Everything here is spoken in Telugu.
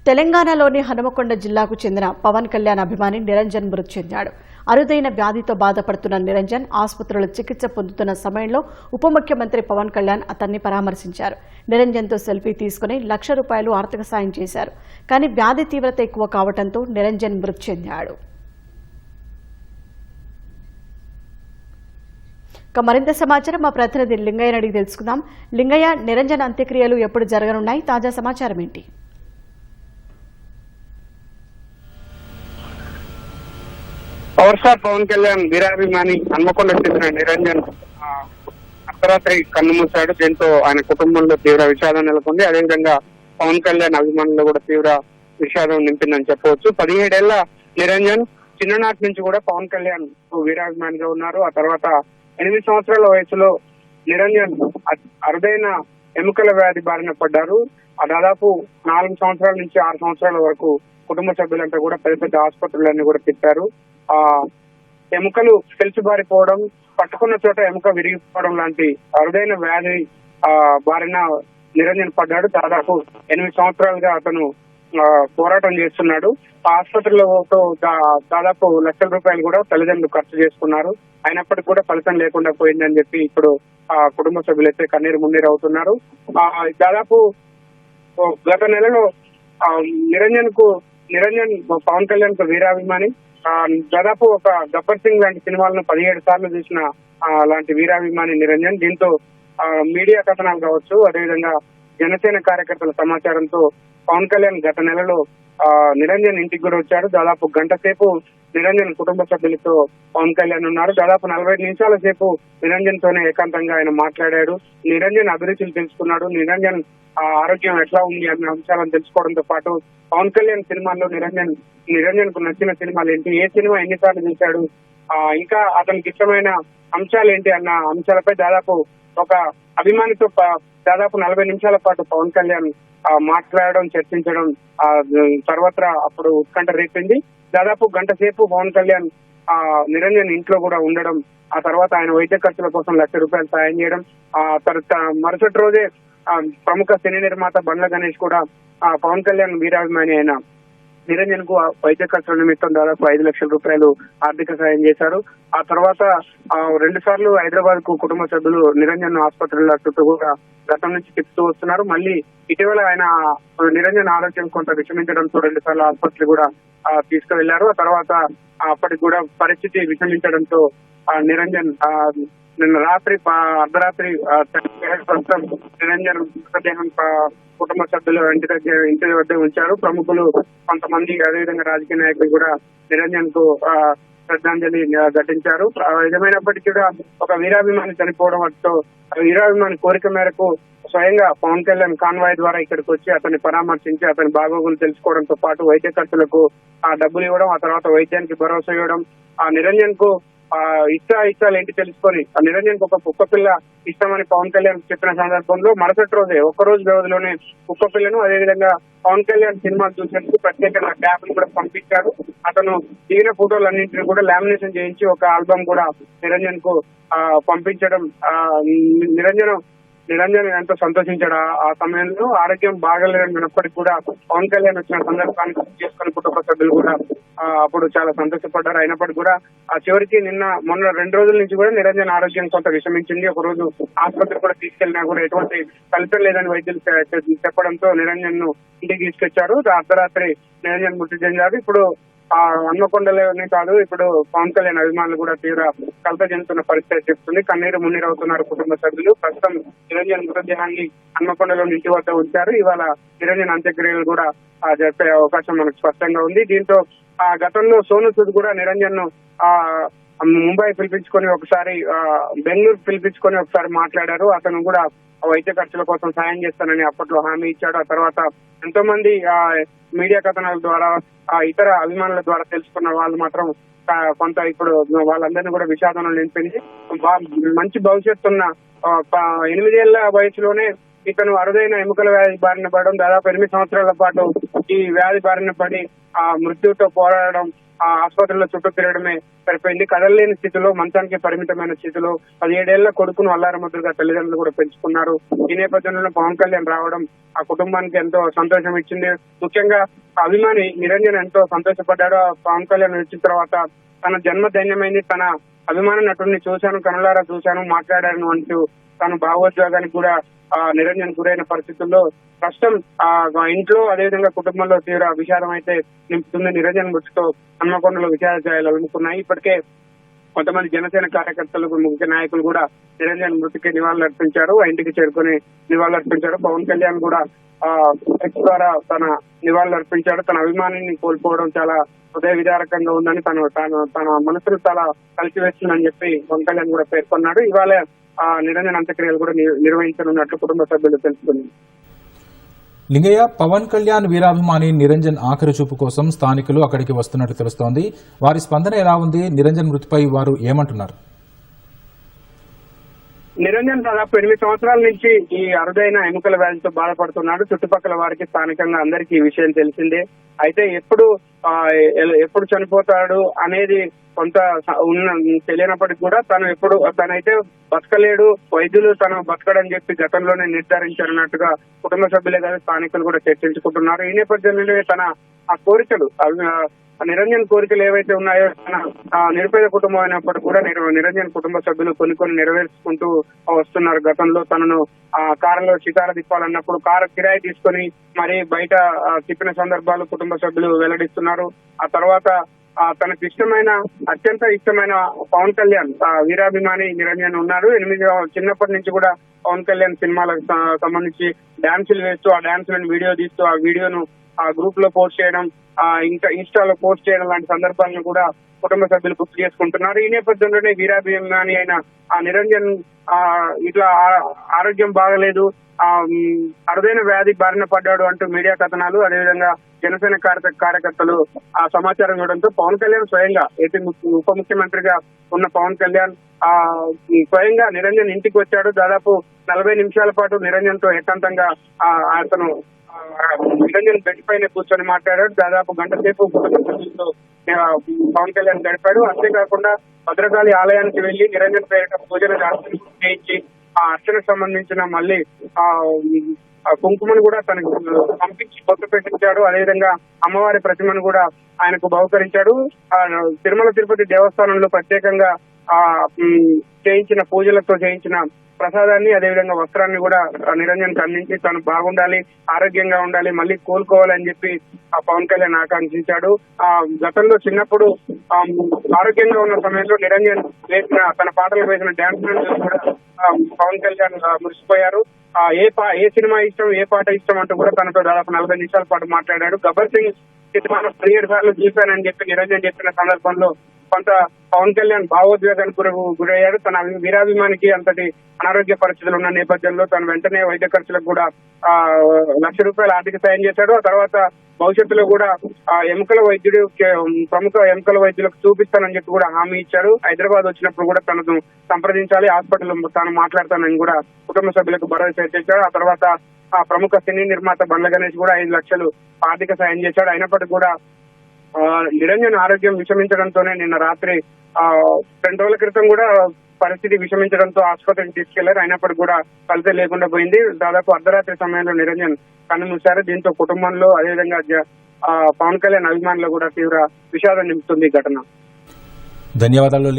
తెలంగాణలోని హనుమకొండ జిల్లాకు చెందిన పవన్ కళ్యాణ్ అభిమాని నిరంజన్ మృతి చెందాడు. అరుదైన వ్యాధితో బాధపడుతున్న నిరంజన్ ఆసుపత్రిలో చికిత్స పొందుతున్న సమయంలో ఉప ముఖ్యమంత్రి పవన్ కళ్యాణ్ అతన్ని పరామర్శించారు. నిరంజన్తో సెల్ఫీ తీసుకుని ₹1,00,000 ఆర్థిక సాయం చేశారు. కానీ వ్యాధి తీవ్రత ఎక్కువ కావడంతో నిరంజన్ మృతి చెందాడు. మరింత సమాచారం మా ప్రతినిధి లింగయ్య అడిగి తెలుసుకుందాం. లింగయ్య, నిరంజన్ అంత్యక్రియలు ఎప్పుడు జరగనున్నాయి? తాజా సమాచారం ఏంటి? పవర్ స్టార్ పవన్ కళ్యాణ్ వీరాభిమాని హన్మకొండ చెందిన నిరంజన్ అర్ధరాత్రి కన్నుమూశాడు. దీంతో ఆయన కుటుంబంలో తీవ్ర విషాదం నెలకొంది. అదేవిధంగా పవన్ కళ్యాణ్ అభిమానులు కూడా తీవ్ర విషాదం నింపిందని చెప్పవచ్చు. 17 ఏళ్ల నిరంజన్ చిన్ననాటి నుంచి కూడా పవన్ కళ్యాణ్ వీరాభిమానిగా ఉన్నారు. ఆ తర్వాత 8 సంవత్సరాల వయసులో నిరంజన్ అరుదైన ఎముకల వ్యాధి బారిన పడ్డారు. దాదాపు 4 సంవత్సరాల నుంచి 6 సంవత్సరాల వరకు కుటుంబ సభ్యులంతా కూడా పెద్ద పెద్ద ఆసుపత్రులన్నీ కూడా తిప్పారు. ఎముకలు బారిపోవడం, పట్టుకున్న చోట ఎముక విరిగిపోవడం లాంటి అరుదైన వ్యాధి బారిన నిరంజన్ పడ్డాడు. దాదాపు 8 సంవత్సరాలుగా అతను పోరాటం చేస్తున్నాడు. ఆసుపత్రిలో దాదాపు ₹1,00,000 కూడా తల్లిదండ్రులు ఖర్చు చేసుకున్నారు. అయినప్పటికీ కూడా ఫలితం లేకుండా పోయిందని చెప్పి ఇప్పుడు కుటుంబ సభ్యులైతే కన్నీరు మున్నీరు అవుతున్నారు. దాదాపు గత నెలలో నిరంజన్ పవన్ కళ్యాణ్ కు వీరాభిమాని. దాదాపు ఒక గబ్బర్ సింగ్ లాంటి సినిమాలను 17 సార్లు చూసిన లాంటి వీరాభిమాని నిరంజన్. దీంతో మీడియా కథనాలు కావచ్చు, అదేవిధంగా జనసేన కార్యకర్తల సమాచారంతో పవన్ కళ్యాణ్ గత నెలలో నిరంజన్ ఇంటికి కూడా వచ్చాడు. దాదాపు గంట సేపు నిరంజన్ కుటుంబ సభ్యులతో పవన్ కళ్యాణ్ ఉన్నారు. దాదాపు 45 నిమిషాల సేపు నిరంజన్ తోనే ఏకాంతంగా ఆయన మాట్లాడాడు. నిరంజన్ అభిరుచులు తెలుసుకున్నాడు. నిరంజన్ ఆరోగ్యం ఎట్లా ఉంది అన్న అంశాలను తెలుసుకోవడంతో పాటు పవన్ కళ్యాణ్ సినిమాల్లో నిరంజన్ కు నచ్చిన సినిమాలు ఏంటి, ఏ సినిమా ఎన్నిసార్లు చూశాడు, ఇంకా అతనికి ఇష్టమైన అంశాలు ఏంటి అన్న అంశాలపై దాదాపు ఒక అభిమానితో దాదాపు 40 నిమిషాల పాటు పవన్ కళ్యాణ్ మాట్లాడడం, చర్చించడం సర్వత్రా అప్పుడు ఉత్కంఠ రేపింది. దాదాపు గంట సేపు పవన్ కళ్యాణ్ నిరంజన్ ఇంట్లో కూడా ఉండడం, ఆ తర్వాత ఆయన వైద్య ఖర్చుల కోసం ₹1,00,000 సాయం చేయడం, మరుసటి రోజే ప్రముఖ సినీ నిర్మాత బండ్ల గణేష్ కూడా పవన్ కళ్యాణ్ వీరాభిమాని అయిన నిరంజన్ కు వైద్య ఖర్చుల నిమిత్తం దాదాపు ₹5,00,000 ఆర్థిక సాయం చేశారు. ఆ తర్వాత 2 సార్లు హైదరాబాద్ కు కుటుంబ సభ్యులు నిరంజన్ ఆసుపత్రుల చుట్టూ కూడా గతం నుంచి తిప్పుతూ వస్తున్నారు. మళ్ళీ ఇటీవల ఆయన నిరంజన్ ఆరోగ్యం కొంత విషమించడంతో 2 సార్లు ఆసుపత్రి కూడా తీసుకువెళ్లారు. ఆ తర్వాత అప్పటికి కూడా పరిస్థితి విషమించడంతో నిరంజన్ నిన్న రాత్రి అర్ధరాత్రి ప్రస్తుతం నిరంజన్ మృతదేహం కుటుంబ సభ్యులు ఇంటి వద్ద ఉంచారు. ప్రముఖులు కొంతమంది, అదేవిధంగా రాజకీయ నాయకులు కూడా నిరంజన్ కు శ్రద్ధాంజలి ఘటించారు. ఏదేమైనప్పటికీ కూడా ఒక వీరాభిమాని చనిపోవడంతో వీరాభిమాని కోరిక మేరకు స్వయంగా పవన్ కళ్యాణ్ కాన్వాయ్ ద్వారా ఇక్కడికి వచ్చి అతన్ని పరామర్శించి అతని బాగోగులు తెలుసుకోవడంతో పాటు వైద్య ఖర్చులకు డబ్బులు ఇవ్వడం, ఆ తర్వాత వైద్యానికి భరోసా ఇవ్వడం, నిరంజన్ కు ఇష్టాలు ఏంటి తెలుసుకొని నిరంజన్ కు ఒక కుక్క పిల్ల ఇష్టమని పవన్ కళ్యాణ్ చెప్పిన సందర్భంలో మరుసటి రోజే ఒక్కరోజు వ్యవధిలోనే కుక్క పిల్లను, అదేవిధంగా పవన్ కళ్యాణ్ సినిమా చూసేందుకు ప్రత్యేకంగా ట్యాబ్ ను కూడా పంపించారు. అతను దిగిన ఫోటోలన్నింటినీ కూడా లామినేషన్ చేయించి ఒక ఆల్బమ్ కూడా నిరంజన్ కు పంపించడం, నిరంజన్ ఎంతో సంతోషించాడు. ఆ సమయంలో ఆరోగ్యం బాగలేనప్పటికీ కూడా పవన్ కళ్యాణ్ వచ్చిన సందర్భాన్ని చేసుకుని కుటుంబ సభ్యులు కూడా అప్పుడు చాలా సంతోషపడ్డారు. అయినప్పటికీ కూడా చివరికి మొన్న 2 రోజుల నుంచి కూడా నిరంజన్ ఆరోగ్యం కొంత విషమించింది. ఒక రోజు ఆసుపత్రి కూడా తీసుకెళ్లినా కూడా ఎటువంటి ఫలితం లేదని వైద్యులు చెప్పడంతో నిరంజన్ ను ఇంటికి తీసుకొచ్చారు. అర్ధరాత్రి నిరంజన్ మృతి చెందారు. ఇప్పుడు హన్మకొండలోనే కాదు, ఇప్పుడు పవన్ కళ్యాణ్ అభిమానులు కూడా తీవ్ర కలత చెందుతున్న పరిస్థితి చెప్తుంది. కన్నీరు మున్నీరు అవుతున్నారు కుటుంబ సభ్యులు. ప్రస్తుతం నిరంజన్ మృతదేహాన్ని హన్మకొండలో ఇంటి వద్ద ఉంచారు. ఇవాళ నిరంజన్ అంత్యక్రియలు కూడా జరిపే అవకాశం మనకు స్పష్టంగా ఉంది. దీంతో గతంలో సోను సూద్ కూడా నిరంజన్ ను ముంబై పిలిపించుకొని ఒకసారి, బెంగళూరు పిలిపించుకొని ఒకసారి మాట్లాడారు. అతను కూడా వైద్య ఖర్చుల కోసం సాయం చేస్తానని అప్పట్లో హామీ ఇచ్చాడు. ఆ తర్వాత ఎంతో మంది మీడియా కథనాల ద్వారా, ఇతర అభిమానుల ద్వారా తెలుసుకున్న వాళ్ళు మాత్రం కొంత ఇప్పుడు వాళ్ళందరినీ కూడా విషాదంలో నింపింది. మంచి భవిష్యత్తు ఉన్న 8 ఏళ్ల వయసులోనే ఇతను అరుదైన ఎముకల వ్యాధి బారిన పడడం, దాదాపు 8 సంవత్సరాల పాటు ఈ వ్యాధి బారిన పడి మృత్యువుతో పోరాడడం, ఆసుపత్రిలో చుట్టూ తిరగడమే సరిపోయింది. కదలలేని స్థితిలో, మంచానికి పరిమితమైన స్థితిలో 17 ఏళ్ల కొడుకును అల్లారముద్దుగా తల్లిదండ్రులు కూడా పెంచుకున్నారు. ఈ నేపథ్యంలో పవన్ కళ్యాణ్ రావడం ఆ కుటుంబానికి ఎంతో సంతోషం ఇచ్చింది. ముఖ్యంగా అభిమాని నిరంజన్ ఎంతో సంతోషపడ్డాడు. పవన్ కళ్యాణ్ వచ్చిన తర్వాత తన జన్మ ధన్యమైంది, తన అభిమాన నటుడిని చూశాను, కనులారా చూశాను, మాట్లాడాను అంటూ తను భావోద్వేగానికి కూడా నిరంజన్ గురైన పరిస్థితుల్లో ప్రస్తుతం ఇంట్లో అదేవిధంగా కుటుంబంలో తీవ్ర విషాదం అయితే నింపుతుంది. నిరంజన్ మృతితో హన్మకొండలో విషాద ఛాయలు అలుముకున్నాయి. ఇప్పటికే కొంతమంది జనసేన కార్యకర్తలు, ముఖ్య నాయకులు కూడా నిరంజన్ మృతికి నివాళులర్పించారు, ఇంటికి చేరుకుని నివాళులర్పించారు. పవన్ కళ్యాణ్ కూడా ఎక్స్ ద్వారా తన నివాళులర్పించాడు. తన అభిమానిని కోల్పోవడం చాలా హృదయ విదారకంగా ఉందని తన మనసును చాలా కలిసివేస్తుందని చెప్పి పవన్ కళ్యాణ్ కూడా పేర్కొన్నాడు. ఇవాళ నిరంజన్ అంత్యక్రియలు కూడా నిర్వహించనున్నట్లు కుటుంబ సభ్యులు తెలుసుకుంది. లింగయ్య, పవన్ కళ్యాణ్ వీరాభిమాని నిరంజన్ ఆఖరి చూపు కోసం స్థానికులు అక్కడికి వస్తున్నట్టు తెలుస్తోంది. వారి స్పందన ఎలా ఉంది? నిరంజన్ మృతిపై వారు ఏమంటున్నారు? నిరంజన్ దాదాపు 8 సంవత్సరాల నుంచి ఈ అరుదైన ఎముకల వ్యాధితో బాధపడుతున్నాడు. చుట్టుపక్కల వారికి, స్థానికంగా అందరికీ ఈ విషయం తెలిసిందే. అయితే ఎప్పుడు చనిపోతాడు అనేది కొంత తెలియనప్పటికీ కూడా తనైతే బతకలేడు, వైద్యులు తను బతకడని చెప్పి గతంలోనే నిర్ధారించారన్నట్టుగా కుటుంబ సభ్యులే కాదు స్థానికులు కూడా చర్చించుకుంటున్నారు. ఈ నేపథ్యంలో తన ఆ కోరికలు, నిరంజన్ కోరికలు ఏవైతే ఉన్నాయో, తన నిరుపేద కుటుంబం అయినప్పటికీ కూడా నిరంజన్ కుటుంబ సభ్యులు కొన్ని నెరవేర్చుకుంటూ వస్తున్నారు. గతంలో తనను కారులో షికార తిప్పాలన్నప్పుడు కారు కిరాయి తీసుకొని మరి బయట తిప్పిన సందర్భాలు కుటుంబ సభ్యులు వెల్లడిస్తున్నారు. ఆ తర్వాత తనకు అత్యంత ఇష్టమైన పవన్ కళ్యాణ్ వీరాభిమాని నిరంజన్ ఉన్నారు. చిన్నప్పటి నుంచి కూడా పవన్ కళ్యాణ్ సినిమాలకు సంబంధించి డాన్సులు వేస్తూ, ఆ డాన్సులను వీడియో తీస్తూ, ఆ వీడియోను ఆ గ్రూప్ లో పోస్ట్ చేయడం, ఇంకా ఇన్స్టాలో పోస్ట్ చేయడం లాంటి సందర్భాలను కూడా కుటుంబ సభ్యులు గుర్తు చేసుకుంటున్నారు. ఈ నేపథ్యంలోనే వీరాభిమాని అయిన ఆ నిరంజన్ ఇట్లా ఆరోగ్యం బాగలేదు, అరుదైన వ్యాధి బారిన పడ్డాడు అంటూ మీడియా కథనాలు, అదేవిధంగా జనసేన కార్యకర్తలు ఆ సమాచారం ఇవ్వడంతో పవన్ కళ్యాణ్ స్వయంగా, ఏపీ ఉప ముఖ్యమంత్రిగా ఉన్న పవన్ కళ్యాణ్ స్వయంగా నిరంజన్ ఇంటికి వచ్చాడు. దాదాపు 40 నిమిషాల పాటు నిరంజన్ తో ఏకాంతంగా అతను నిరంజన్ బెడ్ పైన కూర్చొని మాట్లాడాడు. దాదాపు గంట సేపు పవన్ కళ్యాణ్ గడిపాడు. అంతేకాకుండా భద్రకాళి ఆలయానికి వెళ్లి నిరంజన్ పేరిట పూజలు చేయించి ఆ అర్చనకు సంబంధించిన మళ్ళీ కుంకుమను కూడా తనకు పంపించి బొట్టు పెట్టించాడు. అదేవిధంగా అమ్మవారి ప్రతిమను కూడా ఆయనకు బహుకరించాడు. తిరుమల తిరుపతి దేవస్థానంలో ప్రత్యేకంగా చేయించిన పూజలతో చేయించిన ప్రసాదాన్ని, అదేవిధంగా వస్త్రాన్ని కూడా నిరంజన్ అందించి తను బాగుండాలి, ఆరోగ్యంగా ఉండాలి, మళ్ళీ కోలుకోవాలని చెప్పి ఆ పవన్ కళ్యాణ్ ఆకాంక్షించాడు. గతంలో చిన్నప్పుడు ఆరోగ్యంగా ఉన్న సమయంలో నిరంజన్ తన పాటలు వేసిన డాన్స్ కూడా పవన్ కళ్యాణ్ మురిసిపోయారు. ఏ సినిమా ఇష్టం, ఏ పాట ఇష్టం అంటూ కూడా తనతో దాదాపు 40 నిమిషాల పాటు మాట్లాడాడు. గబ్బర్ సింగ్ సినిమాను 17 సార్లు చూశానని చెప్పి నిరంజన్ చెప్పిన సందర్భంలో కొంత పవన్ కళ్యాణ్ భావోద్వేగానికి గురయ్యాడు. తన వీరాభిమానికి అంతటి అనారోగ్య పరిస్థితులు ఉన్న నేపథ్యంలో తను వెంటనే వైద్య ఖర్చులకు కూడా ₹1,00,000 ఆర్థిక సాయం చేశాడు. ఆ తర్వాత భవిష్యత్తులో కూడా ప్రముఖ ఎముకల వైద్యులకు చూపిస్తానని చెప్పి కూడా హామీ ఇచ్చాడు. హైదరాబాద్ వచ్చినప్పుడు కూడా తనను సంప్రదించాలి, హాస్పిటల్ తాను మాట్లాడతానని కూడా కుటుంబ సభ్యులకు భరోసా చేశాడు. ఆ తర్వాత ఆ ప్రముఖ సినీ నిర్మాత బండ్ల గణేష్ కూడా 5 లక్షలు ఆర్థిక సాయం చేశాడు. అయినప్పటికీ కూడా నిరంజన్ ఆరోగ్యం విషమించడంతోనే నిన్న రాత్రి 2 రోజుల క్రితం కూడా పరిస్థితి విషమించడంతో ఆసుపత్రికి తీసుకెళ్లారు. అయినప్పటికీ కూడా ఫలితం లేకుండా పోయింది. దాదాపు అర్ధరాత్రి సమయంలో నిరంజన్ కన్నుమూశారు. దీంతో కుటుంబంలో, అదేవిధంగా పవన్ కళ్యాణ్ అభిమానులు కూడా తీవ్ర విషాదం నింపుతుంది ఈ ఘటన. ధన్యవాదాలు.